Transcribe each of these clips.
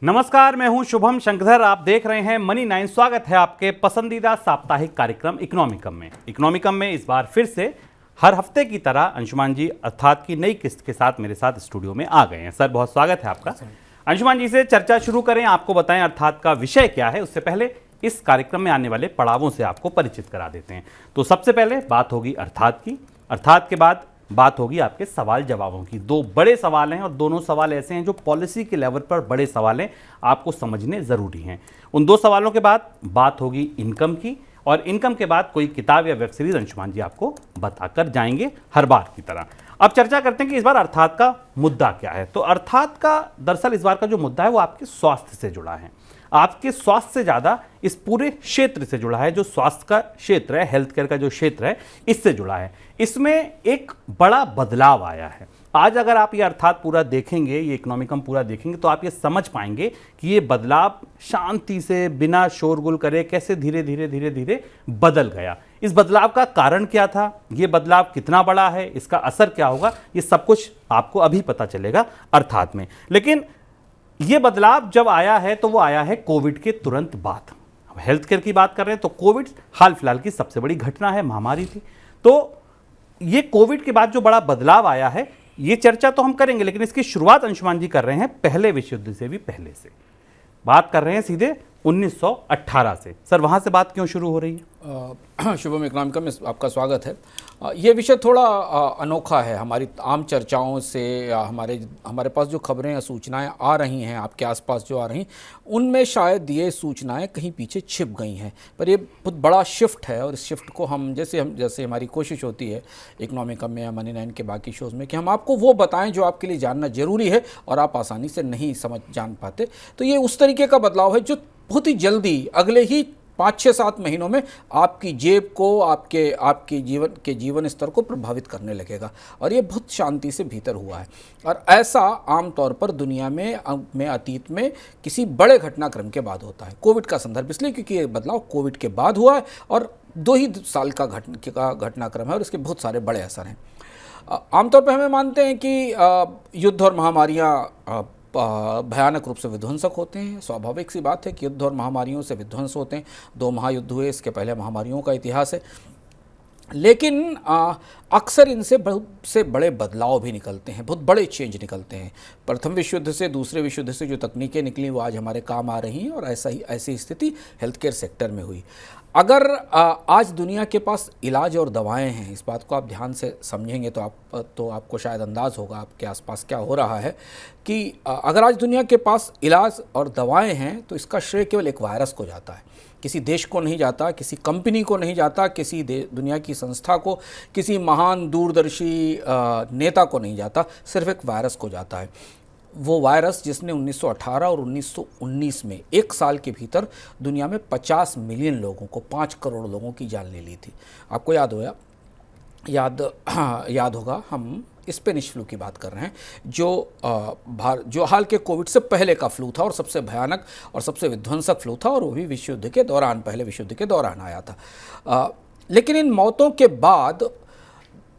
नमस्कार, मैं हूं शुभम शंकरधर। आप देख रहे हैं मनी 9। स्वागत है आपके पसंदीदा साप्ताहिक कार्यक्रम इकोनॉमिकम में। इकोनॉमिकम में इस बार फिर से हर हफ्ते की तरह अंशुमान जी अर्थात की नई किस्त के साथ मेरे साथ स्टूडियो में आ गए हैं। सर, बहुत स्वागत है आपका। अंशुमान जी से चर्चा शुरू करें, आपको बताएं अर्थात का विषय क्या है। उससे पहले इस कार्यक्रम में आने वाले पड़ावों से आपको परिचित करा देते हैं। तो सबसे पहले बात होगी अर्थात की, अर्थात के बाद बात होगी आपके सवाल जवाबों की। दो बड़े सवाल हैं और दोनों सवाल ऐसे हैं जो पॉलिसी के लेवल पर बड़े सवाल हैं, आपको समझने ज़रूरी हैं। उन दो सवालों के बाद बात होगी इनकम की, और इनकम के बाद कोई किताब या वेब सीरीज अंशुमान जी आपको बताकर जाएंगे हर बार की तरह। अब चर्चा करते हैं कि इस बार अर्थात का मुद्दा क्या है। तो अर्थात का दरअसल इस बार का जो मुद्दा है वो आपके स्वास्थ्य से जुड़ा है। आपके स्वास्थ्य से ज़्यादा इस पूरे क्षेत्र से जुड़ा है। जो स्वास्थ्य का क्षेत्र है, हेल्थ केयर का जो क्षेत्र है, इससे जुड़ा है। इसमें एक बड़ा बदलाव आया है। आज अगर आप ये अर्थात पूरा देखेंगे, ये इकोनॉमिकम पूरा देखेंगे, तो आप ये समझ पाएंगे कि ये बदलाव शांति से बिना शोरगुल करे कैसे धीरे धीरे धीरे धीरे बदल गया। इस बदलाव का कारण क्या था, ये बदलाव कितना बड़ा है, इसका असर क्या होगा, ये सब कुछ आपको अभी पता चलेगा अर्थात में। लेकिन ये बदलाव जब आया है तो वो आया है कोविड के तुरंत बाद। अब हेल्थ केयर की बात कर रहे हैं तो कोविड हाल फिलहाल की सबसे बड़ी घटना है, महामारी थी। तो ये कोविड के बाद जो बड़ा बदलाव आया है, ये चर्चा तो हम करेंगे, लेकिन इसकी शुरुआत अंशुमान जी कर रहे हैं पहले विश्व युद्ध से भी पहले से। बात कर रहे हैं सीधे 1918 से। सर, वहां से बात क्यों शुरू हो रही है? शुभम इकोनॉमिकम में आपका स्वागत है। ये विषय थोड़ा अनोखा है। हमारी आम चर्चाओं से हमारे पास जो खबरें या सूचनाएं आ रही हैं, आपके आसपास जो आ रही, उनमें शायद ये सूचनाएं कहीं पीछे छिप गई हैं। पर ये बहुत बड़ा शिफ्ट है, और इस शिफ्ट को हम जैसे हमारी कोशिश होती है इकोनॉमिकम में या मनी 9 के बाकी शोज़ में कि हम आपको वो बताएं जो आपके लिए जानना ज़रूरी है और आप आसानी से नहीं जान पाते। तो ये उस तरीके का बदलाव है जो बहुत ही जल्दी अगले ही 5-6-7 महीनों में आपकी जेब को, आपके जीवन स्तर को प्रभावित करने लगेगा। और ये बहुत शांति से भीतर हुआ है। और ऐसा आमतौर पर दुनिया में अतीत में किसी बड़े घटनाक्रम के बाद होता है। कोविड का संदर्भ इसलिए क्योंकि ये बदलाव कोविड के बाद हुआ है और 2 ही साल का घटनाक्रम है और इसके बहुत सारे बड़े असर हैं। आमतौर पर हमें मानते हैं कि युद्ध और महामारियाँ भयानक रूप से विध्वंसक होते हैं। स्वाभाविक सी बात है कि युद्ध और महामारियों से विध्वंस होते हैं। 2 महायुद्ध हुए, इसके पहले महामारियों का इतिहास है। लेकिन अक्सर इनसे बहुत से बड़े बदलाव भी निकलते हैं, बहुत बड़े चेंज निकलते हैं। प्रथम विश्व युद्ध से, दूसरे विश्व युद्ध से जो तकनीकें निकली वो आज हमारे काम आ रही हैं, और ऐसी स्थिति हेल्थ केयर सेक्टर में हुई। अगर आज दुनिया के पास इलाज और दवाएं हैं, इस बात को आप ध्यान से समझेंगे तो आपको शायद अंदाज़ होगा आपके आसपास क्या हो रहा है कि अगर आज दुनिया के पास इलाज और दवाएं हैं तो इसका श्रेय केवल एक वायरस को जाता है। किसी देश को नहीं जाता, किसी कंपनी को नहीं जाता, किसी दुनिया की संस्था को, किसी महान दूरदर्शी नेता को नहीं जाता, सिर्फ एक वायरस को जाता है। वो वायरस जिसने 1918 और 1919 में 1 साल के भीतर दुनिया में 50 मिलियन लोगों को, 5 करोड़ लोगों की जान ले ली थी। आपको याद होगा, हम स्पेनिश फ्लू की बात कर रहे हैं, जो हाल के कोविड से पहले का फ्लू था और सबसे भयानक और सबसे विध्वंसक फ्लू था, और वो भी विश्व युद्ध के दौरान, पहले विश्व युद्ध के दौरान आया था। लेकिन इन मौतों के बाद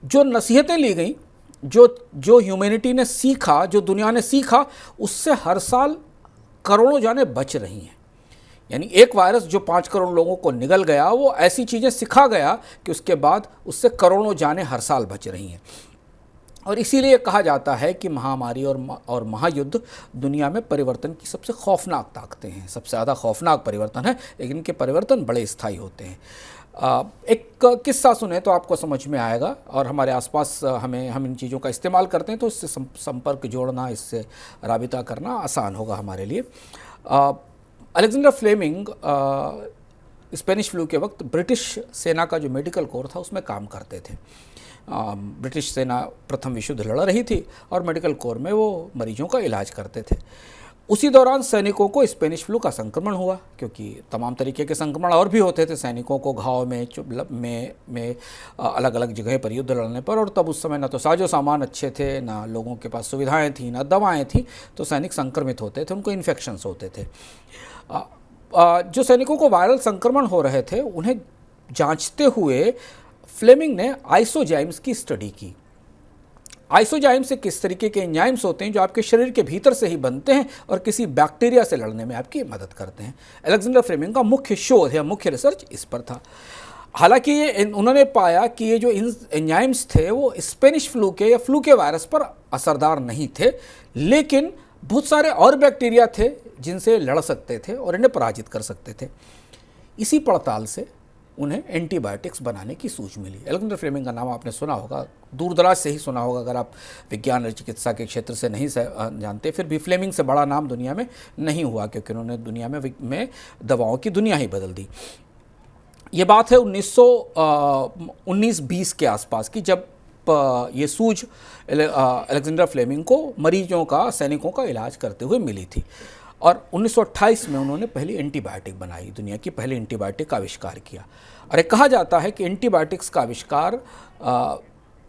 जो नसीहतें ली गई, जो ह्यूमैनिटी ने सीखा, जो दुनिया ने सीखा, उससे हर साल करोड़ों जानें बच रही हैं। यानी एक वायरस जो 5 करोड़ लोगों को निगल गया, वो ऐसी चीज़ें सिखा गया कि उसके बाद उससे करोड़ों जानें हर साल बच रही हैं। और इसीलिए कहा जाता है कि महामारी और महायुद्ध दुनिया में परिवर्तन की सबसे खौफनाक ताकतें हैं। सबसे ज़्यादा खौफनाक परिवर्तन है, लेकिन इनके परिवर्तन बड़े स्थायी होते हैं। एक किस्सा सुने तो आपको समझ में आएगा, और हमारे आसपास हम इन चीज़ों का इस्तेमाल करते हैं तो इससे संपर्क जोड़ना, इससे राबिता करना आसान होगा हमारे लिए। अलेक्जेंडर फ्लेमिंग स्पेनिश फ्लू के वक्त ब्रिटिश सेना का जो मेडिकल कोर था उसमें काम करते थे। ब्रिटिश सेना प्रथम विश्व युद्ध लड़ रही थी और मेडिकल कोर में वो मरीजों का इलाज करते थे। उसी दौरान सैनिकों को स्पेनिश फ्लू का संक्रमण हुआ, क्योंकि तमाम तरीके के संक्रमण और भी होते थे सैनिकों को घाव में अलग अलग जगह पर युद्ध लड़ने पर। और तब उस समय ना तो साजो सामान अच्छे थे, ना लोगों के पास सुविधाएं थी, ना दवाएं थी, तो सैनिक संक्रमित होते थे, उनको इन्फेक्शंस होते थे। जो सैनिकों को वायरल संक्रमण हो रहे थे, उन्हें जांचते हुए फ्लेमिंग ने आइसोजाइम्स की स्टडी की। आइसोजाइम्स एक किस तरीके के एंजाइम्स होते हैं जो आपके शरीर के भीतर से ही बनते हैं और किसी बैक्टीरिया से लड़ने में आपकी मदद करते हैं। अलेक्जेंडर फ्लेमिंग का मुख्य शोध या मुख्य रिसर्च इस पर था। हालांकि ये उन्होंने पाया कि ये जो एंजाइम्स थे वो स्पेनिश फ्लू के या फ्लू के वायरस पर असरदार नहीं थे, लेकिन बहुत सारे और बैक्टीरिया थे जिनसे लड़ सकते थे और इन्हें पराजित कर सकते थे। इसी पड़ताल से उन्हें एंटीबायोटिक्स बनाने की सूझ मिली। अलेक्जेंडर फ्लेमिंग का नाम आपने सुना होगा, दूर दराज से ही सुना होगा, अगर आप विज्ञान और चिकित्सा के क्षेत्र से नहीं जानते। फिर भी फ्लेमिंग से बड़ा नाम दुनिया में नहीं हुआ, क्योंकि उन्होंने दुनिया में दवाओं की दुनिया ही बदल दी। ये बात है 1919-20 के आसपास की, जब ये सूझ अलेक्जेंडर फ्लेमिंग को मरीजों का, सैनिकों का इलाज करते हुए मिली थी। और 1928 में उन्होंने पहली एंटीबायोटिक बनाई, दुनिया की पहली एंटीबायोटिक का आविष्कार किया। और ये कहा जाता है कि एंटीबायोटिक्स का आविष्कार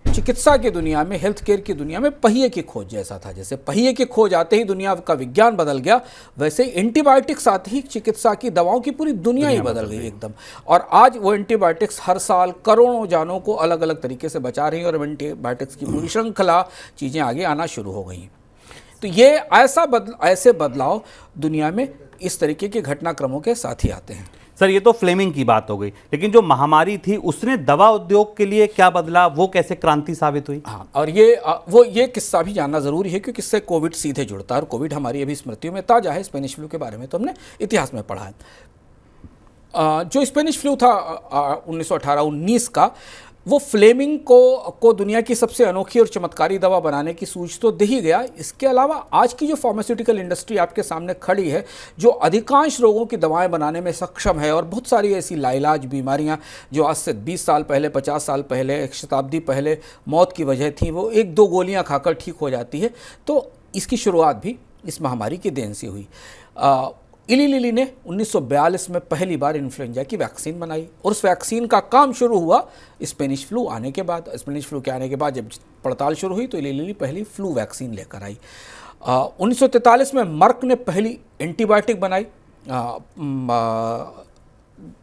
चिकित्सा की दुनिया में, हेल्थ केयर की दुनिया में पहिए की खोज जैसा था। जैसे पहिए की खोज आते ही दुनिया का विज्ञान बदल गया, वैसे एंटीबायोटिक्स आते ही चिकित्सा की दवाओं की पूरी दुनिया ही बदल गई एकदम। और आज वो एंटीबायोटिक्स हर साल करोड़ों जानों को अलग अलग तरीके से बचा रही हैं और एंटीबायोटिक्स की पूरी श्रृंखला चीज़ें आगे आना शुरू हो गई हैं। तो ये ऐसे बदलाव दुनिया में इस तरीके के घटनाक्रमों के साथ ही आते हैं। सर, ये तो फ्लेमिंग की बात हो गई, लेकिन जो महामारी थी उसने दवा उद्योग के लिए क्या बदला, वो कैसे क्रांति साबित हुई? हाँ, और ये किस्सा भी जानना जरूरी है, क्योंकि इससे कोविड सीधे जुड़ता है और कोविड हमारी अभी स्मृतियों में ताजा है। स्पेनिश फ्लू के बारे में तो हमने इतिहास में पढ़ा है। जो स्पेनिश फ्लू था 1918-19 का, वो फ्लेमिंग को दुनिया की सबसे अनोखी और चमत्कारी दवा बनाने की सूझ तो दे ही गया। इसके अलावा आज की जो फार्मास्यूटिकल इंडस्ट्री आपके सामने खड़ी है, जो अधिकांश रोगों की दवाएं बनाने में सक्षम है, और बहुत सारी ऐसी लाइलाज बीमारियां जो आज से 20 साल पहले, 50 साल पहले, एक शताब्दी पहले मौत की वजह थी, वो 1-2 गोलियां खाकर ठीक हो जाती है। तो इसकी शुरुआत भी इस महामारी की देन से हुई। इली लिली ने 1942 में पहली बार इन्फ्लुएंजा की वैक्सीन बनाई, और उस वैक्सीन का काम शुरू हुआ स्पेनिश फ्लू आने के बाद। स्पेनिश फ्लू के आने के बाद जब पड़ताल शुरू हुई तो इली लिली पहली फ्लू वैक्सीन लेकर आई। 1943 में मर्क ने पहली एंटीबायोटिक बनाई।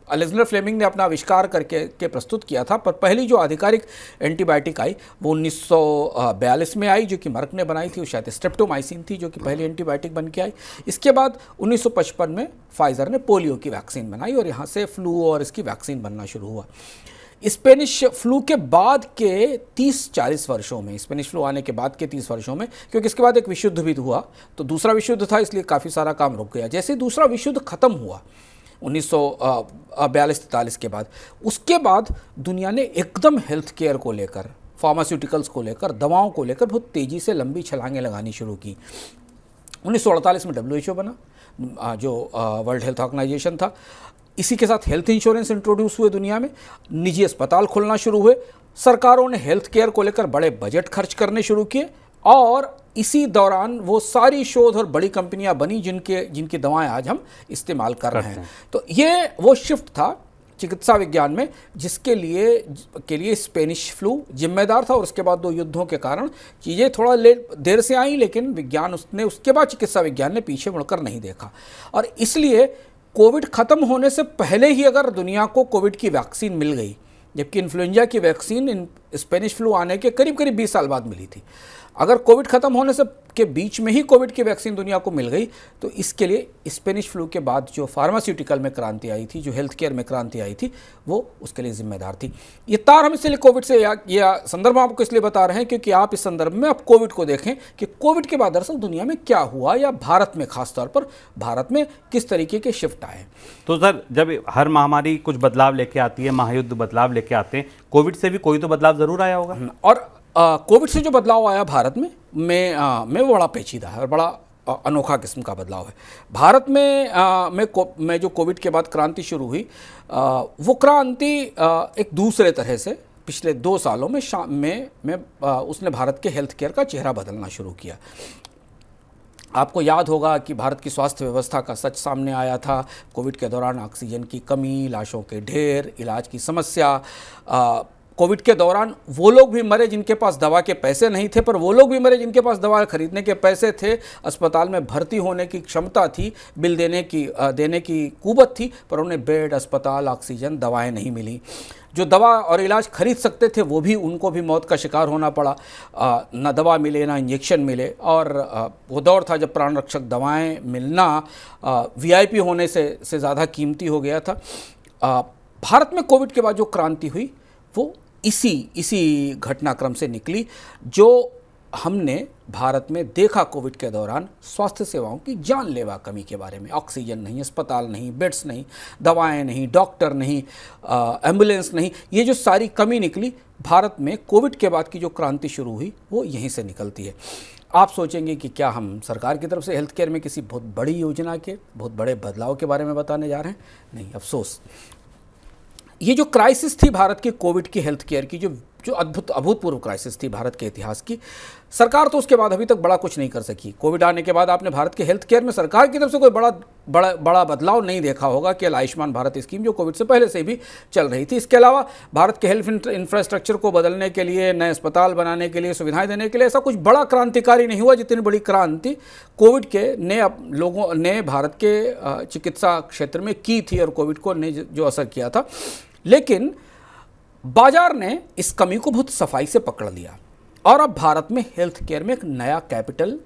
अलेक्जेंडर फ्लेमिंग ने अपना आविष्कार करके प्रस्तुत किया था, पर पहली जो आधिकारिक एंटीबायोटिक आई वो 1942 में आई, जो कि मर्क ने बनाई थी। वो शायद स्ट्रेप्टोमाइसिन थी, जो कि पहली एंटीबायोटिक बन के आई। इसके बाद 1955 में फाइजर ने पोलियो की वैक्सीन बनाई, और यहाँ से फ्लू और इसकी वैक्सीन बनना शुरू हुआ। स्पेनिश फ्लू के बाद के 30-40 वर्षों में, स्पेनिश फ्लू आने के बाद के 30 वर्षों में, क्योंकि इसके बाद एक विश्व युद्ध भी हुआ, तो दूसरा विश्व युद्ध था, इसलिए काफ़ी सारा काम रुक गया। जैसे दूसरा विश्व युद्ध खत्म हुआ 1942-43 के बाद, उसके बाद दुनिया ने एकदम हेल्थ केयर को लेकर, फार्मास्यूटिकल्स को लेकर, दवाओं को लेकर बहुत तेज़ी से लंबी छलांगें लगानी शुरू की। 1948 में WHO बना, जो वर्ल्ड हेल्थ ऑर्गेनाइजेशन था। इसी के साथ हेल्थ इंश्योरेंस इंट्रोड्यूस हुए दुनिया में, निजी अस्पताल खुलना शुरू हुए, सरकारों ने हेल्थ केयर को लेकर बड़े बजट खर्च करने शुरू किए, और इसी दौरान वो सारी शोध और बड़ी कंपनियां बनी जिनकी दवाएं आज हम इस्तेमाल कर रहे हैं। तो ये वो शिफ्ट था चिकित्सा विज्ञान में, जिसके लिए स्पेनिश फ्लू जिम्मेदार था। और उसके बाद 2 युद्धों के कारण चीज़ें थोड़ा देर से आई, लेकिन विज्ञान उसके बाद चिकित्सा विज्ञान ने पीछे मुड़कर नहीं देखा। और इसलिए कोविड ख़त्म होने से पहले ही अगर दुनिया को कोविड की वैक्सीन मिल गई, जबकि इन्फ्लुएंजा की वैक्सीन स्पेनिश फ्लू आने के करीब 20 साल बाद मिली थी, अगर कोविड खत्म होने से के बीच में ही कोविड की वैक्सीन दुनिया को मिल गई, तो इसके लिए स्पेनिश फ्लू के बाद जो फार्मास्यूटिकल में क्रांति आई थी, जो हेल्थ केयर में क्रांति आई थी, वो उसके लिए जिम्मेदार थी। ये तार हम इसलिए कोविड से या संदर्भ आपको इसलिए बता रहे हैं क्योंकि आप इस संदर्भ में आप कोविड को देखें कि कोविड के बाद दरअसल दुनिया में क्या हुआ, या भारत में खासतौर पर भारत में किस तरीके के शिफ्ट आए। तो सर, जब हर महामारी कुछ बदलाव लेके आती है, महायुद्ध बदलाव लेके आते हैं, कोविड से भी कोई तो बदलाव जरूर आया होगा। और कोविड से जो बदलाव आया भारत में वो बड़ा पेचीदा है और बड़ा अनोखा किस्म का बदलाव है। भारत में जो कोविड के बाद क्रांति शुरू हुई, वो क्रांति एक दूसरे तरह से पिछले 2 सालों में उसने भारत के हेल्थ केयर का चेहरा बदलना शुरू किया। आपको याद होगा कि भारत की स्वास्थ्य व्यवस्था का सच सामने आया था। कोविड के दौरान ऑक्सीजन की कमी, लाशों के ढेर, इलाज की समस्या, कोविड के दौरान वो लोग भी मरे जिनके पास दवा के पैसे नहीं थे, पर वो लोग भी मरे जिनके पास दवा खरीदने के पैसे थे, अस्पताल में भर्ती होने की क्षमता थी, बिल देने की कुवत थी, पर उन्हें बेड, अस्पताल, ऑक्सीजन, दवाएं नहीं मिली। जो दवा और इलाज खरीद सकते थे वो भी, उनको भी मौत का शिकार होना पड़ा। ना दवा मिले, ना इंजेक्शन मिले, और वो दौर था जब प्राण रक्षक दवाएं मिलना वीआईपी होने से ज़्यादा कीमती हो गया था। भारत में कोविड के बाद जो क्रांति हुई वो इसी घटनाक्रम से निकली, जो हमने भारत में देखा कोविड के दौरान स्वास्थ्य सेवाओं की जानलेवा कमी के बारे में। ऑक्सीजन नहीं, अस्पताल नहीं, बेड्स नहीं, दवाएं नहीं, डॉक्टर नहीं, एम्बुलेंस नहीं, ये जो सारी कमी निकली भारत में कोविड के बाद की जो क्रांति शुरू हुई वो यहीं से निकलती है। आप सोचेंगे कि क्या हम सरकार की तरफ से हेल्थ केयर में किसी बहुत बड़ी योजना के, बहुत बड़े बदलाव के बारे में बताने जा रहे हैं? नहीं, अफसोस। ये जो क्राइसिस थी भारत के कोविड की हेल्थ केयर की, जो अभूतपूर्व क्राइसिस थी भारत के इतिहास की, सरकार तो उसके बाद अभी तक बड़ा कुछ नहीं कर सकी। कोविड आने के बाद आपने भारत के हेल्थ केयर में सरकार की तरफ से कोई बड़ा बदलाव नहीं देखा होगा कि आयुष्मान भारत स्कीम जो कोविड से पहले से भी चल रही थी। इसके अलावा भारत के हेल्थ इंफ्रास्ट्रक्चर को बदलने के लिए, नए अस्पताल बनाने के लिए, सुविधाएं देने के लिए ऐसा कुछ बड़ा क्रांतिकारी नहीं हुआ जितनी बड़ी क्रांति कोविड के लोगों ने भारत के चिकित्सा क्षेत्र में की थी, और कोविड को ने जो असर किया था। लेकिन बाजार ने इस कमी को बहुत सफाई से पकड़ लिया, और अब भारत में हेल्थ केयर में एक नया कैपिटल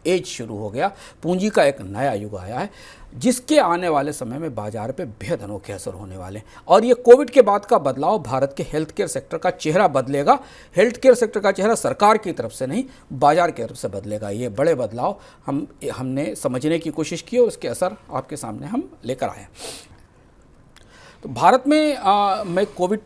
एज शुरू हो गया। पूंजी का एक नया युग आया है, जिसके आने वाले समय में बाजार पे बेहद अनोखे असर होने वाले हैं। और ये कोविड के बाद का बदलाव भारत के हेल्थ केयर सेक्टर का चेहरा बदलेगा। हेल्थ केयर सेक्टर का चेहरा सरकार की तरफ से नहीं, बाजार की तरफ से बदलेगा। ये बड़े बदलाव हमने समझने की कोशिश की और उसके असर आपके सामने हम लेकर आए। तो भारत में कोविड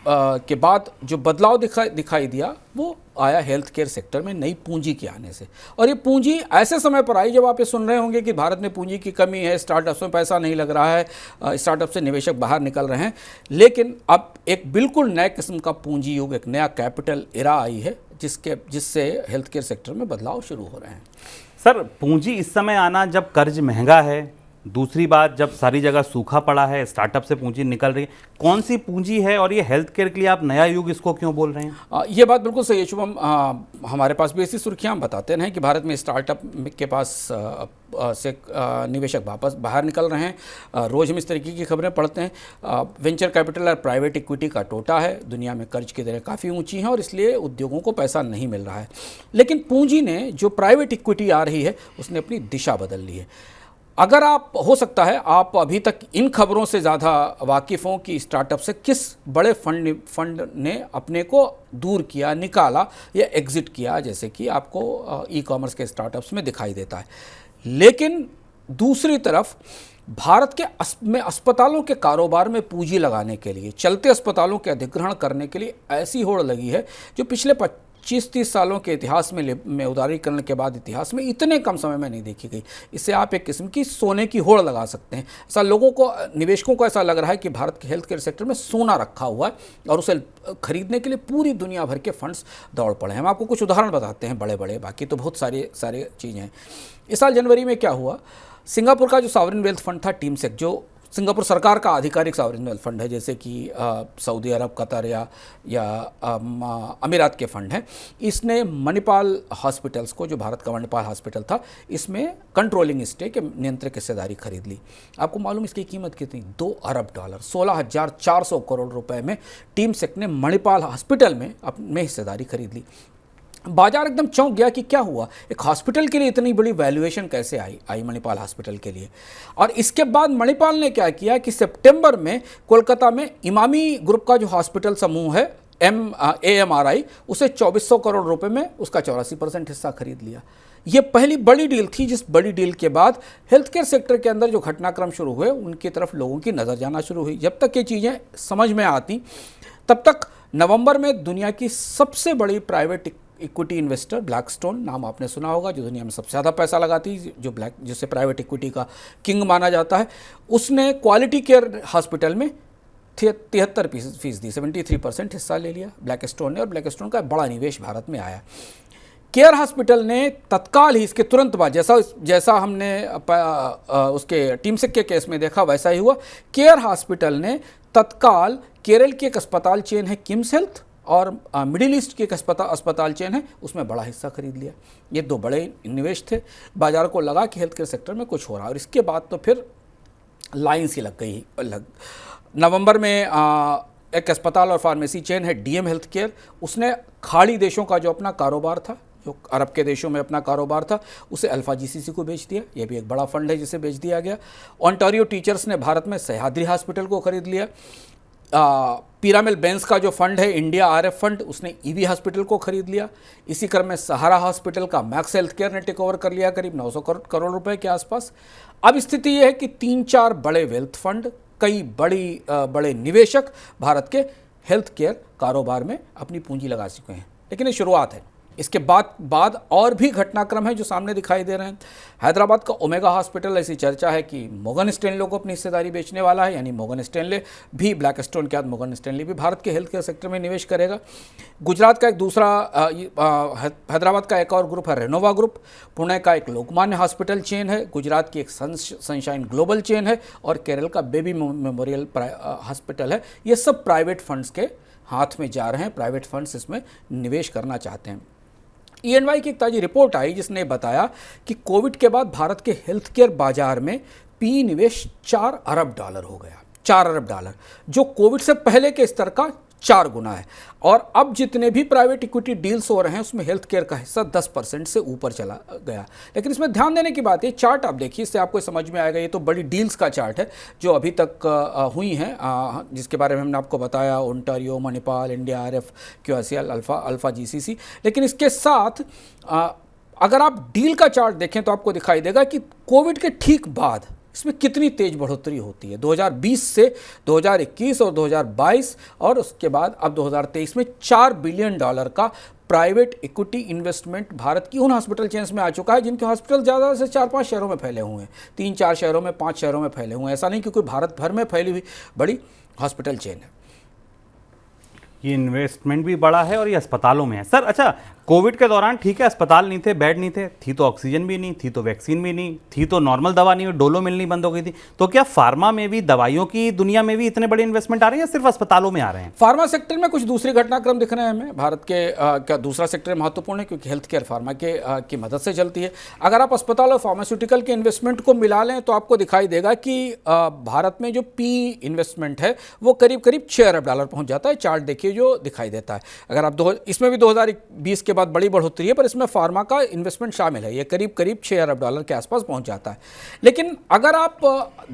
के बाद जो बदलाव दिखाई दिया वो आया हेल्थ केयर सेक्टर में नई पूंजी के आने से। और ये पूंजी ऐसे समय पर आई जब आप ये सुन रहे होंगे कि भारत में पूंजी की कमी है, स्टार्टअप्स में पैसा नहीं लग रहा है, स्टार्टअप से निवेशक बाहर निकल रहे हैं। लेकिन अब एक बिल्कुल नए किस्म का पूंजी युग, एक नया कैपिटल एरा आई है, जिससे हेल्थ केयर सेक्टर में बदलाव शुरू हो रहे हैं। सर, पूंजी इस समय आना जब कर्ज महंगा है, दूसरी बात जब सारी जगह सूखा पड़ा है, स्टार्टअप से पूंजी निकल रही है, कौन सी पूंजी है और ये हेल्थ केयर के लिए आप नया युग इसको क्यों बोल रहे हैं? ये बात बिल्कुल सही है शुभम। हमारे पास भी ऐसी सुर्खियाँ हम बताते हैं कि भारत में स्टार्टअप के पास से निवेशक वापस बाहर निकल रहे हैं। रोज़ हम इस तरीके की खबरें पढ़ते हैं। वेंचर कैपिटल और प्राइवेट इक्विटी का टोटा है, दुनिया में कर्ज की दरें काफ़ी ऊंची हैं और इसलिए उद्योगों को पैसा नहीं मिल रहा है। लेकिन पूंजी ने, जो प्राइवेट इक्विटी आ रही है, उसने अपनी दिशा बदल ली है। अगर आप, हो सकता है आप अभी तक इन खबरों से ज़्यादा वाकिफ़ हों कि स्टार्टअप से किस बड़े फंड ने अपने को दूर किया, निकाला या एग्जिट किया, जैसे कि आपको ई कॉमर्स के स्टार्टअप्स में दिखाई देता है। लेकिन दूसरी तरफ भारत के में अस्पतालों के कारोबार में पूंजी लगाने के लिए, चलते अस्पतालों के अधिग्रहण करने के लिए ऐसी होड़ लगी है जो पिछले 25-30 सालों के इतिहास में उदारीकरण के बाद इतिहास में इतने कम समय में नहीं देखी गई। इससे आप एक किस्म की सोने की होड़ लगा सकते हैं। ऐसा लोगों को, निवेशकों को ऐसा लग रहा है कि भारत के हेल्थ केयर सेक्टर में सोना रखा हुआ है और उसे खरीदने के लिए पूरी दुनिया भर के फंड्स दौड़ पड़े हैं। हम आपको कुछ उदाहरण बताते हैं बड़े, बाकी तो बहुत सारे चीज़ें हैं। इस साल जनवरी में क्या हुआ, सिंगापुर का जो सॉवरेन वेल्थ फंड था टीमसेक, जो सिंगापुर सरकार का आधिकारिक सॉवरेन वेल्थ फंड है, जैसे कि सऊदी अरब, कतर या अमीरात के फंड हैं, इसने मणिपाल हॉस्पिटल्स को, जो भारत का मणिपाल हॉस्पिटल था, इसमें कंट्रोलिंग स्टेक, नियंत्रक हिस्सेदारी खरीद ली। आपको मालूम इसकी कीमत कितनी? $2 अरब, 16,400 करोड़ रुपए में टीमसेक ने मणिपाल हॉस्पिटल में हिस्सेदारी खरीद ली। बाजार एकदम चौंक गया कि क्या हुआ, एक हॉस्पिटल के लिए इतनी बड़ी वैल्यूएशन कैसे आई मणिपाल हॉस्पिटल के लिए। और इसके बाद मणिपाल ने क्या किया कि सितंबर में कोलकाता में इमामी ग्रुप का जो हॉस्पिटल समूह है AMRI, उसे 2400 करोड़ रुपए में उसका 84% हिस्सा खरीद लिया। ये पहली बड़ी डील थी, जिस बड़ी डील के बाद हेल्थ केयर सेक्टर के अंदर जो घटनाक्रम शुरू हुए उनकी तरफ लोगों की नज़र जाना शुरू हुई। जब तक ये चीज़ें समझ में आती, तब तक नवंबर में दुनिया की सबसे बड़ी प्राइवेट इक्विटी इन्वेस्टर ब्लैकस्टोन, नाम आपने सुना होगा, जो दुनिया में सबसे ज़्यादा पैसा लगाती, जिसे प्राइवेट इक्विटी का किंग माना जाता है, उसने क्वालिटी केयर हॉस्पिटल में 73% 73% हिस्सा ले लिया ब्लैकस्टोन ने। और ब्लैकस्टोन का बड़ा निवेश भारत में आया। केयर हॉस्पिटल ने तत्काल ही, इसके तुरंत बाद, जैसा हमने उसके टीमसेक के केस में देखा वैसा ही हुआ। केयर हॉस्पिटल ने तत्काल केरल की एक अस्पताल चेन है किम्स हेल्थ और मिडिल ईस्ट की एक अस्पताल चेन है, उसमें बड़ा हिस्सा खरीद लिया। ये दो बड़े निवेश थे। बाजार को लगा कि हेल्थ केयर सेक्टर में कुछ हो रहा है, और इसके बाद तो फिर लाइन सी लग गई। नवंबर में एक अस्पताल और फार्मेसी चेन है डीएम हेल्थ केयर, उसने खाड़ी देशों का जो अपना कारोबार था, जो अरब के देशों में अपना कारोबार था, उसे अल्फा जीसीसी को बेच दिया। ये भी एक बड़ा फंड है जिसे बेच दिया गया। ओंटारियो टीचर्स ने भारत में सह्याद्री हॉस्पिटल को खरीद लिया। पिरामिल बेंस का जो फंड है इंडिया आरएफ फंड, उसने ईवी हॉस्पिटल को खरीद लिया। इसी क्रम में सहारा हॉस्पिटल का मैक्स हेल्थ केयर ने टेक ओवर कर लिया करीब 900 करोड़ रुपए के आसपास। अब स्थिति यह है कि 3-4 बड़े वेल्थ फंड, कई बड़े निवेशक भारत के हेल्थ केयर कारोबार में अपनी पूंजी लगा चुके हैं। लेकिन ये शुरुआत है, इसके बाद और भी घटनाक्रम है जो सामने दिखाई दे रहे हैं। हैदराबाद का ओमेगा हॉस्पिटल, ऐसी चर्चा है कि मोर्गन स्टैनले को अपनी हिस्सेदारी बेचने वाला है, यानी मोर्गन स्टैनले भी, ब्लैकस्टोन के बाद मोर्गन स्टैनले भी भारत के हेल्थ केयर सेक्टर में निवेश करेगा। गुजरात का एक दूसरा, हैदराबाद का एक और ग्रुप है रेनोवा ग्रुप। पुणे का एक लोकमान्य हॉस्पिटल चेन है, गुजरात की एक सनशाइन ग्लोबल चेन है, और केरल का बेबी मेमोरियल हॉस्पिटल है। ये सब प्राइवेट फंड्स के हाथ में जा रहे हैं, प्राइवेट फंड्स इसमें निवेश करना चाहते हैं। EY की एक ताज़ी रिपोर्ट आई जिसने बताया कि कोविड के बाद भारत के हेल्थ केयर बाजार में PE निवेश $4 अरब हो गया। $4 अरब, जो कोविड से पहले के स्तर का 4 गुना है। और अब जितने भी प्राइवेट इक्विटी डील्स हो रहे हैं उसमें हेल्थ केयर का हिस्सा 10% से ऊपर चला गया। लेकिन इसमें ध्यान देने की बात है, चार्ट आप देखिए, इससे आपको समझ में आएगा। ये तो बड़ी डील्स का चार्ट है जो अभी तक हुई हैं, जिसके बारे में हमने आपको बताया, Ontario, Manipal, India RF, QCL, alpha GCC। लेकिन इसके साथ अगर आप डील का चार्ट देखें तो आपको दिखाई देगा कि कोविड के ठीक बाद इसमें कितनी तेज बढ़ोतरी होती है। 2020 से 2021 और 2022 और उसके बाद अब 2023 में $4 बिलियन का प्राइवेट इक्विटी इन्वेस्टमेंट भारत की उन हॉस्पिटल चेन्स में आ चुका है जिनके हॉस्पिटल ज़्यादा से 4-5 शहरों में फैले हुए हैं, 3-4 शहरों में, 5 शहरों में फैले हुए हैं। ऐसा नहीं कि कोई भारत भर में फैली हुई बड़ी हॉस्पिटल चेन है। ये इन्वेस्टमेंट भी बड़ा है और ये अस्पतालों में है। सर, अच्छा, कोविड के दौरान ठीक है अस्पताल नहीं थे, बेड नहीं थे, थी तो ऑक्सीजन भी नहीं थी, तो वैक्सीन भी नहीं थी, तो नॉर्मल दवा नहीं, डोलो मिलनी बंद हो गई थी। तो क्या फार्मा में भी, दवाइयों की दुनिया में भी इतने बड़े इन्वेस्टमेंट आ रहे हैं या सिर्फ अस्पतालों में आ रहे हैं? फार्मा सेक्टर में कुछ दूसरे घटनाक्रम दिख रहे हैं हमें। भारत के क्या दूसरा सेक्टर महत्वपूर्ण है क्योंकि हेल्थ केयर फार्मा की मदद से चलती है। अगर आप अस्पताल और फार्मास्यूटिकल के इन्वेस्टमेंट को मिला लें तो आपको दिखाई देगा कि भारत में जो PE इन्वेस्टमेंट है वो करीब करीब $6 अरब पहुंच जाता है। चार्ट देखिए जो दिखाई देता है। अगर आप इसमें भी 2020 के बाद बड़ी बढ़ोतरी है, पर इसमें फार्मा का इन्वेस्टमेंट शामिल है। ये करीब करीब $6 अरब के आसपास पहुंच जाता है। लेकिन अगर आप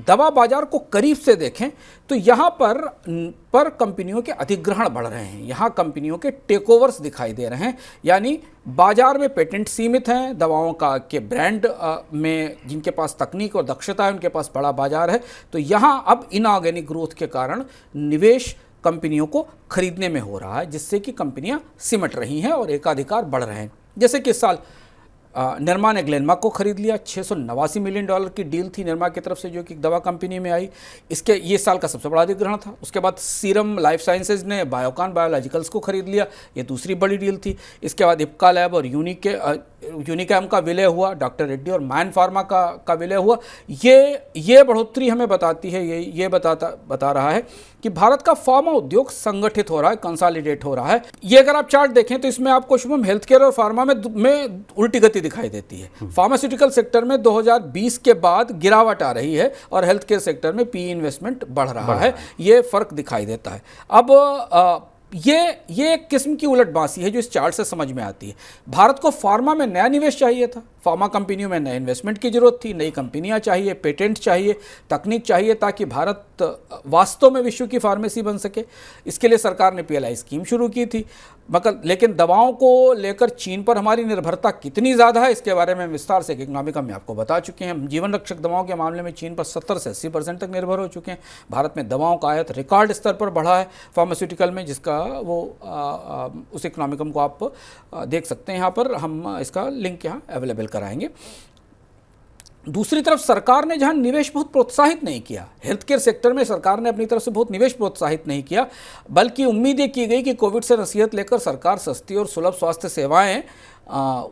दवा बाजार को करीब से देखें तो यहाँ पर कंपनियों के अधिग्रहण बढ़ रहे हैं, यहाँ कंपनियों के टेकओवर्स दिखाई दे रहे हैं। यानी बाजार में पेटेंट सीमित हैं, दवाओं के ब्रांड में जिनके पास तकनीक और दक्षता है उनके पास बड़ा बाजार है। तो यहाँ अब इनऑर्गेनिक ग्रोथ के कारण निवेश कंपनियों को खरीदने में हो रहा है, जिससे कि कंपनियां सिमट रही हैं और एकाधिकार बढ़ रहे हैं। जैसे कि इस साल निरमा ने ग्लेनमार्क को खरीद लिया। $689 मिलियन की डील थी निरमा की तरफ से, जो कि दवा कंपनी में आई। ये साल का सबसे बड़ा अधिग्रहण था। उसके बाद सीरम लाइफ साइंसेज ने बायोकॉन बायोलॉजिकल्स को खरीद लिया, ये दूसरी बड़ी डील थी। इसके बाद इप्का लैब और यूनिकैम का विलय हुआ, डॉक्टर रेड्डी और मैन फार्मा का विलय हुआ। ये बढ़ोतरी हमें बताती है, ये बता रहा है कि भारत का फार्मा उद्योग संगठित हो रहा है, कंसोलिडेट हो रहा है। ये अगर आप चार्ट देखें तो इसमें आपको शुभम हेल्थ केयर और फार्मा में उल्टी गति दिखाई देती है। फार्मास्यूटिकल सेक्टर में 2020 के बाद गिरावट आ रही है और हेल्थ केयर सेक्टर में PE इन्वेस्टमेंट बढ़ रहा है। ये फर्क दिखाई देता है। अब ये एक किस्म की उलटबासी है जो इस चार्ट से समझ में आती है। भारत को फार्मा में नया निवेश चाहिए था, फार्मा कंपनियों में नए इन्वेस्टमेंट की जरूरत थी, नई कंपनियां चाहिए, पेटेंट चाहिए, तकनीक चाहिए, ताकि भारत वास्तव में विश्व की फार्मेसी बन सके। इसके लिए सरकार ने PLI स्कीम शुरू की थी। लेकिन दवाओं को लेकर चीन पर हमारी निर्भरता कितनी ज़्यादा है, इसके बारे में विस्तार से इकोनॉमिका में आपको बता चुके हैं। जीवन रक्षक दवाओं के मामले में चीन पर 70 से 80% तक निर्भर हो चुके हैं। भारत में दवाओं का आयात रिकॉर्ड स्तर पर बढ़ा है फार्मास्यूटिकल में, जिसका उस इकोनॉमिकम को आप देख सकते हैं। यहाँ पर हम इसका लिंक यहाँ अवेलेबल कराएंगे। दूसरी तरफ सरकार ने जहां निवेश बहुत प्रोत्साहित नहीं किया, हेल्थ केयर सेक्टर में सरकार ने अपनी तरफ से बहुत निवेश प्रोत्साहित नहीं किया, बल्कि उम्मीद ये की गई कि कोविड से नसीहत लेकर सरकार सस्ती और सुलभ स्वास्थ्य सेवाएं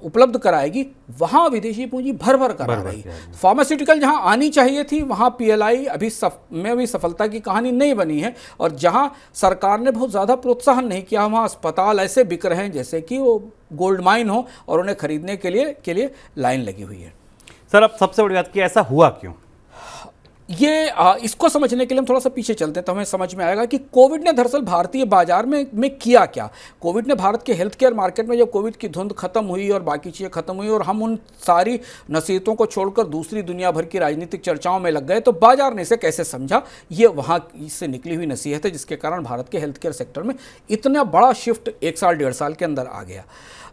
उपलब्ध कराएगी, वहां विदेशी पूंजी भर भर कर आ रही। फार्मास्यूटिकल जहां आनी चाहिए थी वहां पीएलआई में भी सफलता की कहानी नहीं बनी है, और जहां सरकार ने बहुत ज़्यादा प्रोत्साहन नहीं किया वहां अस्पताल ऐसे बिक रहे हैं जैसे कि वो गोल्ड माइन हो और उन्हें खरीदने के लिए लाइन लगी हुई है। सर, अब सबसे बड़ी बात कि ऐसा हुआ क्यों? इसको समझने के लिए हम थोड़ा सा पीछे चलते हैं तो हमें समझ में आएगा कि कोविड ने दरअसल भारतीय बाजार में किया क्या। कोविड ने भारत के हेल्थ केयर मार्केट में, जब कोविड की धुंध खत्म हुई और बाकी चीज़ें खत्म हुई और हम उन सारी नसीहतों को छोड़कर दूसरी दुनिया भर की राजनीतिक चर्चाओं में लग गए, तो बाजार ने इसे कैसे समझा। ये वहाँ से निकली हुई नसीहत है जिसके कारण भारत के हेल्थ केयर सेक्टर में इतना बड़ा शिफ्ट 1 साल 1.5 साल के अंदर आ गया।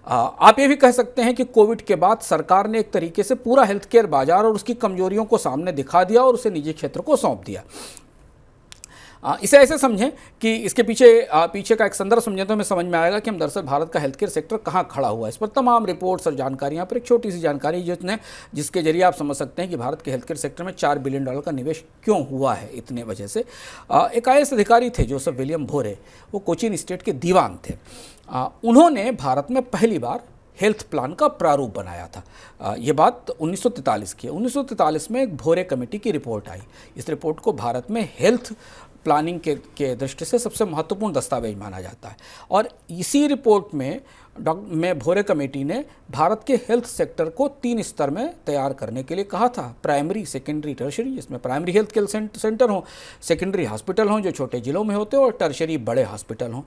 आप ये भी कह सकते हैं कि कोविड के बाद सरकार ने एक तरीके से पूरा हेल्थ केयर बाजार और उसकी कमजोरियों को सामने दिखा दिया और उसे निजी क्षेत्र को सौंप दिया। इसे ऐसे समझें कि इसके पीछे का एक संदर्भ समझें तो हमें समझ में आएगा कि हम दरअसल भारत का हेल्थ केयर सेक्टर कहाँ खड़ा हुआ है। इस पर तमाम रिपोर्ट्स और जानकारियाँ पर एक छोटी सी जानकारी जिसके जरिए आप समझ सकते हैं कि भारत के हेल्थ केयर सेक्टर में $4 बिलियन का निवेश क्यों हुआ है। इतने वजह से एक IAS अधिकारी थे जोसेफ विलियम भोरे, वो कोचीन स्टेट के दीवान थे। उन्होंने भारत में पहली बार हेल्थ प्लान का प्रारूप बनाया था। ये बात 1943 की है। 1943 में एक भोरे कमेटी की रिपोर्ट आई। इस रिपोर्ट को भारत में हेल्थ प्लानिंग के दृष्टि से सबसे महत्वपूर्ण दस्तावेज माना जाता है, और इसी रिपोर्ट में भोरे कमेटी ने भारत के हेल्थ सेक्टर को 3 स्तर में तैयार करने के लिए कहा था। प्राइमरी, सेकेंडरी, टर्शरी, जिसमें प्राइमरी हेल्थ केयर सेंटर हों, सेकेंडरी हॉस्पिटल हों जो छोटे जिलों में होते हैं, और टर्शरी बड़े हॉस्पिटल हों।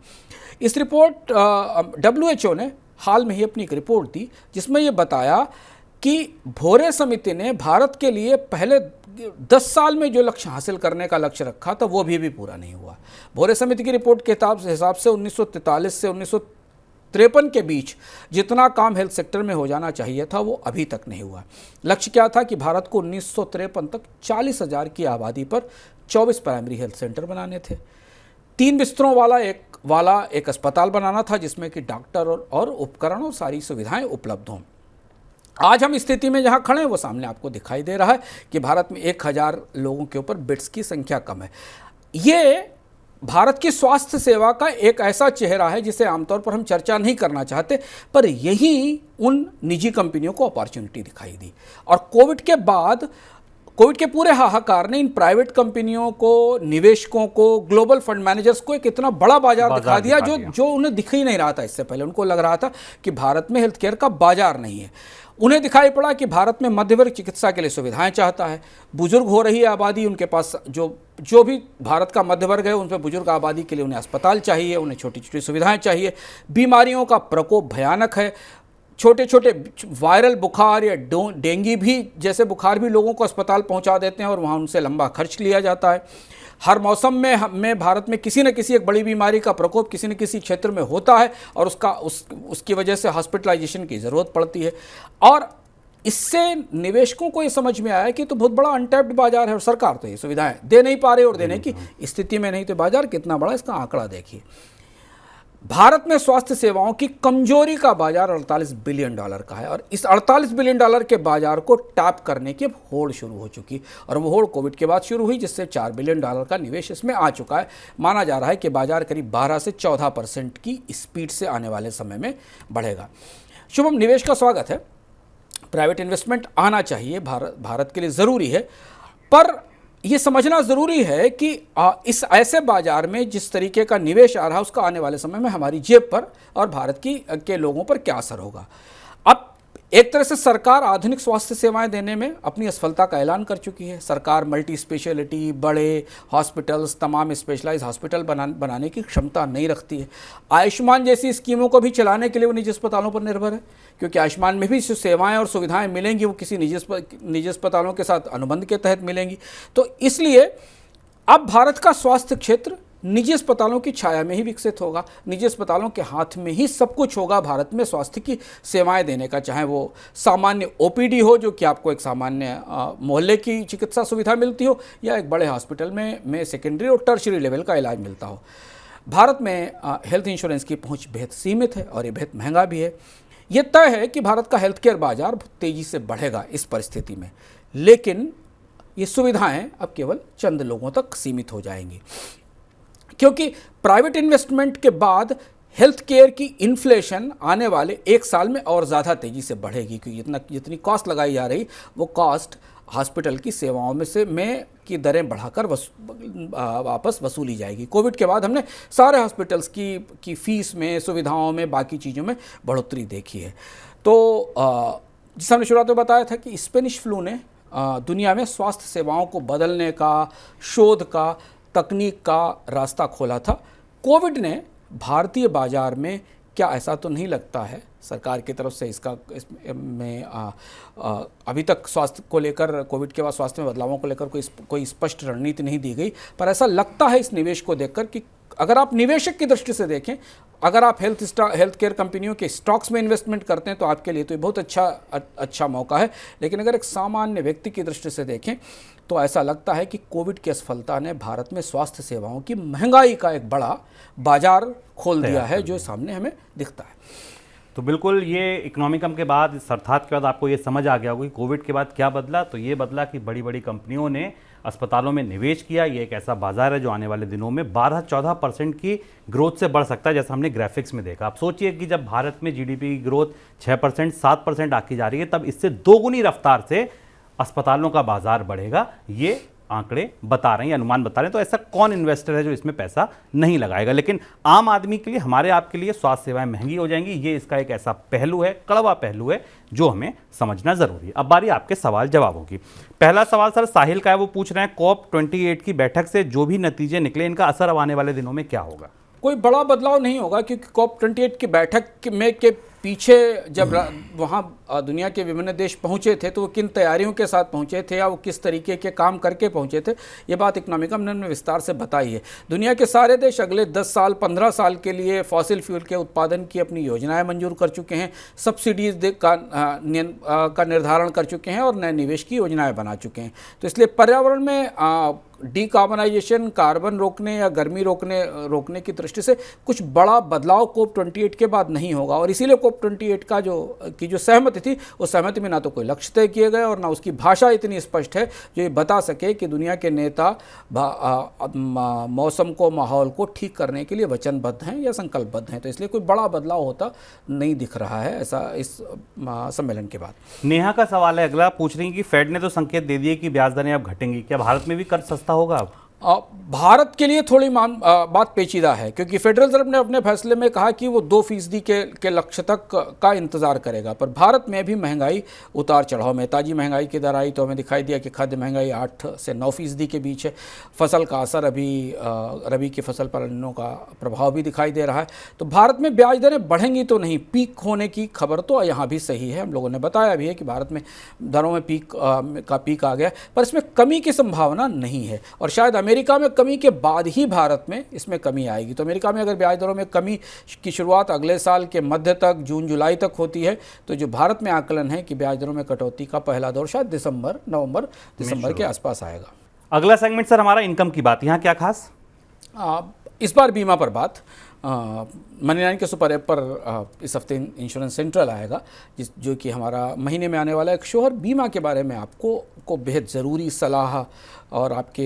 इस रिपोर्ट WHO ने हाल में ही अपनी एक रिपोर्ट दी जिसमें ये बताया कि भोरे समिति ने भारत के लिए पहले 10 साल में जो लक्ष्य हासिल करने का लक्ष्य रखा था वो भी पूरा नहीं हुआ। भोरे समिति की रिपोर्ट के हिसाब से 1943 से 1953 के बीच जितना काम हेल्थ सेक्टर में हो जाना चाहिए था वो अभी तक नहीं हुआ। लक्ष्य क्या था कि भारत को 1953 तक 40,000 की आबादी पर 24 प्राइमरी हेल्थ सेंटर बनाने थे। 3 बिस्तरों वाला एक अस्पताल बनाना था जिसमें कि डॉक्टर और उपकरण और सारी सुविधाएं उपलब्ध हों। आज हम स्थिति में जहां खड़े हैं वो सामने आपको दिखाई दे रहा है कि भारत में 1000 लोगों के ऊपर बेड्स की संख्या कम है। ये भारत की स्वास्थ्य सेवा का एक ऐसा चेहरा है जिसे आमतौर पर हम चर्चा नहीं करना चाहते, पर यही उन निजी कंपनियों को अपॉर्चुनिटी दिखाई दी। और कोविड के पूरे हाहाकार ने इन प्राइवेट कंपनियों को, निवेशकों को, ग्लोबल फंड मैनेजर्स को एक इतना बड़ा बाजार दिखा दिया जो उन्हें दिख ही नहीं रहा था। इससे पहले उनको लग रहा था कि भारत में हेल्थ केयर का बाजार नहीं है। उन्हें दिखाई पड़ा कि भारत में मध्यवर्ग चिकित्सा के लिए सुविधाएं चाहता है, बुजुर्ग हो रही है आबादी, उनके पास जो भी भारत का मध्यवर्ग है उन पर बुजुर्ग आबादी के लिए उन्हें अस्पताल चाहिए, उन्हें छोटी छोटी सुविधाएं चाहिए। बीमारियों का प्रकोप भयानक है, छोटे छोटे वायरल बुखार या डेंगू भी जैसे बुखार भी लोगों को अस्पताल पहुंचा देते हैं और वहां उनसे लंबा खर्च लिया जाता है। हर मौसम में भारत में किसी न किसी एक बड़ी बीमारी का प्रकोप किसी न किसी क्षेत्र में होता है और उसकी वजह से हॉस्पिटलाइजेशन की ज़रूरत पड़ती है। और इससे निवेशकों को ये समझ में आया कि तो बहुत बड़ा अनटैप्ड बाजार है और सरकार तो ये सुविधाएं दे नहीं पा रही और देने की स्थिति में नहीं, तो बाजार कितना बड़ा इसका आंकड़ा देखिए। भारत में स्वास्थ्य सेवाओं की कमजोरी का बाजार $48 बिलियन का है और इस $48 बिलियन के बाजार को टैप करने की अब होड़ शुरू हो चुकी और वो होड़ कोविड के बाद शुरू हुई, जिससे $4 बिलियन का निवेश इसमें आ चुका है। माना जा रहा है कि बाजार करीब 12 से 14% की स्पीड से आने वाले समय में बढ़ेगा। शुभम, निवेश का स्वागत है, प्राइवेट इन्वेस्टमेंट आना चाहिए, भारत के लिए ज़रूरी है, पर ये समझना ज़रूरी है कि इस ऐसे बाजार में जिस तरीके का निवेश आ रहा है उसका आने वाले समय में हमारी जेब पर और भारत के लोगों पर क्या असर होगा। अब एक तरह से सरकार आधुनिक स्वास्थ्य सेवाएं देने में अपनी असफलता का ऐलान कर चुकी है। सरकार मल्टी स्पेशलिटी, बड़े हॉस्पिटल्स, तमाम स्पेशलाइज हॉस्पिटल बनाने की क्षमता नहीं रखती है। आयुष्मान जैसी स्कीमों को भी चलाने के लिए वो निजी अस्पतालों पर निर्भर है, क्योंकि आयुष्मान में भी जो सेवाएं और सुविधाएं मिलेंगी वो किसी निजी अस्पतालों के साथ अनुबंध के तहत मिलेंगी। तो इसलिए अब भारत का स्वास्थ्य क्षेत्र निजी अस्पतालों की छाया में ही विकसित होगा। निजी अस्पतालों के हाथ में ही सब कुछ होगा भारत में स्वास्थ्य की सेवाएं देने का, चाहे वो सामान्य OPD हो जो कि आपको एक सामान्य मोहल्ले की चिकित्सा सुविधा मिलती हो, या एक बड़े हॉस्पिटल में सेकेंडरी और टर्शरी लेवल का इलाज मिलता हो। भारत में हेल्थ इंश्योरेंस की पहुँच बेहद सीमित है और ये बेहद महंगा भी है। ये तय है कि भारत का हेल्थ केयर बाजार तेज़ी से बढ़ेगा इस परिस्थिति में, लेकिन ये सुविधाएं अब केवल चंद लोगों तक सीमित हो जाएंगी, क्योंकि प्राइवेट इन्वेस्टमेंट के बाद हेल्थ केयर की इन्फ्लेशन आने वाले एक साल में और ज़्यादा तेज़ी से बढ़ेगी, क्योंकि जितनी कॉस्ट लगाई जा रही वो कॉस्ट हॉस्पिटल की सेवाओं में की दरें बढ़ाकर वापस वसूली जाएगी। कोविड के बाद हमने सारे हॉस्पिटल्स की फीस में, सुविधाओं में, बाकी चीज़ों में बढ़ोतरी देखी है। तो जिस हमने शुरुआत में बताया था कि स्पेनिश फ्लू ने दुनिया में स्वास्थ्य सेवाओं को बदलने का, शोध का, तकनीक का रास्ता खोला था। कोविड ने भारतीय बाजार में, क्या ऐसा तो नहीं लगता है सरकार की तरफ से इसमें अभी तक स्वास्थ्य को लेकर, कोविड के बाद स्वास्थ्य में बदलावों को लेकर कोई स्पष्ट रणनीति नहीं दी गई, पर ऐसा लगता है इस निवेश को देखकर कि अगर आप निवेशक की दृष्टि से देखें, अगर आप हेल्थ केयर कंपनियों के स्टॉक्स में इन्वेस्टमेंट करते हैं तो आपके लिए तो ये बहुत अच्छा मौका है। लेकिन अगर एक सामान्य व्यक्ति की दृष्टि से देखें तो ऐसा लगता है कि कोविड की असफलता ने भारत में स्वास्थ्य सेवाओं की महंगाई का एक बड़ा बाजार खोल दिया है, जो सामने हमें दिखता है। तो बिल्कुल ये इकोनॉमिकम के बाद, इस अर्थात के बाद आपको ये समझ आ गया होगा कि कोविड के बाद क्या बदला। तो ये बदला कि बड़ी बड़ी कंपनियों ने अस्पतालों में निवेश किया। ये एक ऐसा बाजार है जो आने वाले दिनों में 12-14% की ग्रोथ से बढ़ सकता है, जैसा हमने ग्राफिक्स में देखा। आप सोचिए कि जब भारत में जीडीपी की ग्रोथ 6%, 7% आकी जा रही है, तब इससे दोगुनी रफ्तार से अस्पतालों का बाजार बढ़ेगा। ये आंकड़े बता रहे हैं, अनुमान बता रहे हैं। तो ऐसा कौन इन्वेस्टर है जो इसमें पैसा नहीं लगाएगा? लेकिन आम आदमी के लिए, हमारे आपके लिए स्वास्थ्य सेवाएं महंगी हो जाएंगी। ये इसका एक ऐसा पहलू है, कड़वा पहलू है, जो हमें समझना जरूरी है। अब बारी आपके सवाल जवाबों की। पहला सवाल सर साहिल का है, वो पूछ रहे हैं COP28 की बैठक से जो भी नतीजे निकले, इनका असर अब आने वाले दिनों में क्या होगा? कोई बड़ा बदलाव नहीं होगा, क्योंकि COP28 की बैठक में के पीछे जब वहाँ दुनिया के विभिन्न देश पहुँचे थे तो वो किन तैयारियों के साथ पहुँचे थे या वो किस तरीके के काम करके पहुँचे थे, ये बात इकोनॉमिकम ने विस्तार से बताई है। दुनिया के सारे देश अगले 10 साल 15 साल के लिए फॉसिल फ्यूल के उत्पादन की अपनी योजनाएं मंजूर कर चुके हैं, सब्सिडीज का निर्धारण कर चुके हैं और नए निवेश की योजनाएं बना चुके हैं। तो इसलिए पर्यावरण में डीकार्बनाइजेशन, कार्बन रोकने या गर्मी रोकने की दृष्टि से कुछ बड़ा बदलाव COP28 के बाद नहीं होगा। और इसीलिए COP28 का जो सहमति थी, उस सहमति में ना तो कोई लक्ष्य तय किए गए और ना उसकी भाषा इतनी स्पष्ट है जो ये बता सके कि दुनिया के नेता मौसम को, माहौल को ठीक करने के लिए वचनबद्ध हैं या संकल्पबद्ध हैं। तो इसलिए कोई बड़ा बदलाव होता नहीं दिख रहा है ऐसा इस सम्मेलन के बाद। नेहा का सवाल है अगला, पूछ रही है कि फेड ने तो संकेत दे दिए कि ब्याज दरें अब घटेंगी, क्या भारत में भी कर्ज सस्ता होगा अब? भारत के लिए थोड़ी बात पेचीदा है, क्योंकि फेडरल रिजर्व ने अपने फैसले में कहा कि वो 2% के लक्ष्य तक का इंतजार करेगा। पर भारत में भी महंगाई उतार चढ़ाव में, ताजी महंगाई की दर आई तो हमें दिखाई दिया कि खाद्य महंगाई 8 से 9% के बीच है। फसल का असर अभी रबी की फसल पर अन्नों का प्रभाव भी दिखाई दे रहा है। तो भारत में ब्याज दरें बढ़ेंगी तो नहीं, पीक होने की खबर तो यहाँ भी सही है। हम लोगों ने बताया भी है कि भारत में दरों में पीक आ गया, पर इसमें कमी की संभावना नहीं है। और शायद अमेरिका में कमी के बाद ही भारत में इसमें कमी आएगी। तो अमेरिका में अगर ब्याज दरों में कमी की शुरुआत अगले साल के मध्य तक, जून जुलाई तक होती है, तो जो भारत में आकलन है कि ब्याज दरों में कटौती का पहला दौर शायद नवंबर दिसंबर के आसपास आएगा। अगला सेगमेंट सर हमारा इनकम की बात, यहाँ क्या खास? इस बार बीमा पर बात। मनी9 के सुपर ऐप पर इस हफ्ते इंश्योरेंस सेंट्रल आएगा, जो कि हमारा महीने में आने वाला एक शो और बीमा के बारे में आपको बेहद ज़रूरी सलाह और आपके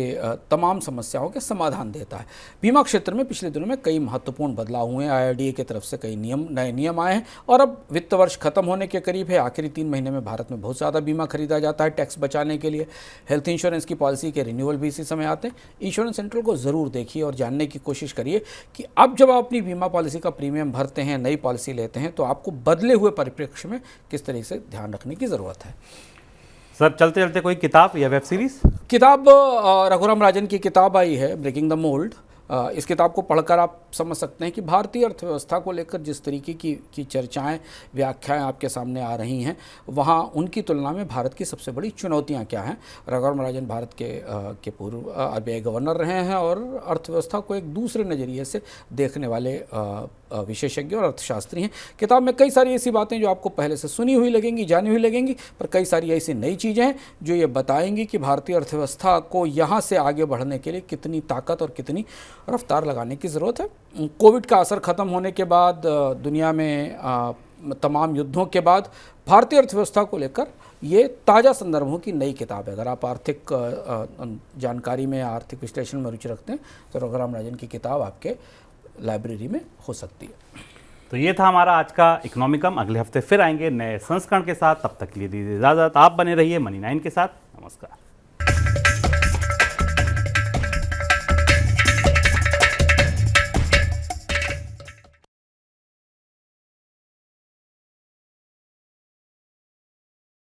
तमाम समस्याओं के समाधान देता है। बीमा क्षेत्र में पिछले दिनों में कई महत्वपूर्ण बदलाव हुए हैं। IRDA की तरफ से कई नए नियम आए हैं और अब वित्त वर्ष खत्म होने के करीब है। आखिरी 3 महीने में भारत में बहुत ज़्यादा बीमा खरीदा जाता है टैक्स बचाने के लिए। हेल्थ इंश्योरेंस की पॉलिसी के रिन्यूअल भी इसी समय आते हैं। इंश्योरेंस सेंट्रल को ज़रूर देखिए और जानने की कोशिश करिए कि अब जब आप अपनी बीमा पॉलिसी का प्रीमियम भरते हैं, नई पॉलिसी लेते हैं, तो आपको बदले हुए परिप्रेक्ष्य में किस तरह से ध्यान रखने की ज़रूरत है। सर चलते चलते कोई किताब या वेब सीरीज? किताब रघुराम राजन की किताब आई है, ब्रेकिंग द मोल्ड। इस किताब को पढ़कर आप समझ सकते हैं कि भारतीय अर्थव्यवस्था को लेकर जिस तरीके की चर्चाएं, व्याख्याएं आपके सामने आ रही हैं, वहाँ उनकी तुलना में भारत की सबसे बड़ी चुनौतियां क्या हैं। रघुराम राजन भारत के पूर्व RBI गवर्नर रहे हैं और अर्थव्यवस्था को एक दूसरे नज़रिए से देखने वाले विशेषज्ञ और अर्थशास्त्री हैं। किताब में कई सारी ऐसी बातें जो आपको पहले से सुनी हुई लगेंगी, जानी हुई लगेंगी, पर कई सारी ऐसी नई चीज़ें हैं जो ये बताएंगी कि भारतीय अर्थव्यवस्था को यहाँ से आगे बढ़ने के लिए कितनी ताकत और कितनी रफ्तार लगाने की ज़रूरत है। कोविड का असर ख़त्म होने के बाद, दुनिया में तमाम युद्धों के बाद भारतीय अर्थव्यवस्था को लेकर ये ताज़ा संदर्भों की नई किताब है। अगर आप आर्थिक जानकारी में, आर्थिक विश्लेषण में रुचि रखते हैं तो रघुराम राजन की किताब आपके लाइब्रेरी में हो सकती है। तो ये था हमारा आज का इकोनॉमिकम। अगले हफ्ते फिर आएंगे नए संस्करण के साथ। तब तक के लिए दीजिए इजाज़त। आप बने रहिए मनी 9 के साथ। नमस्कार।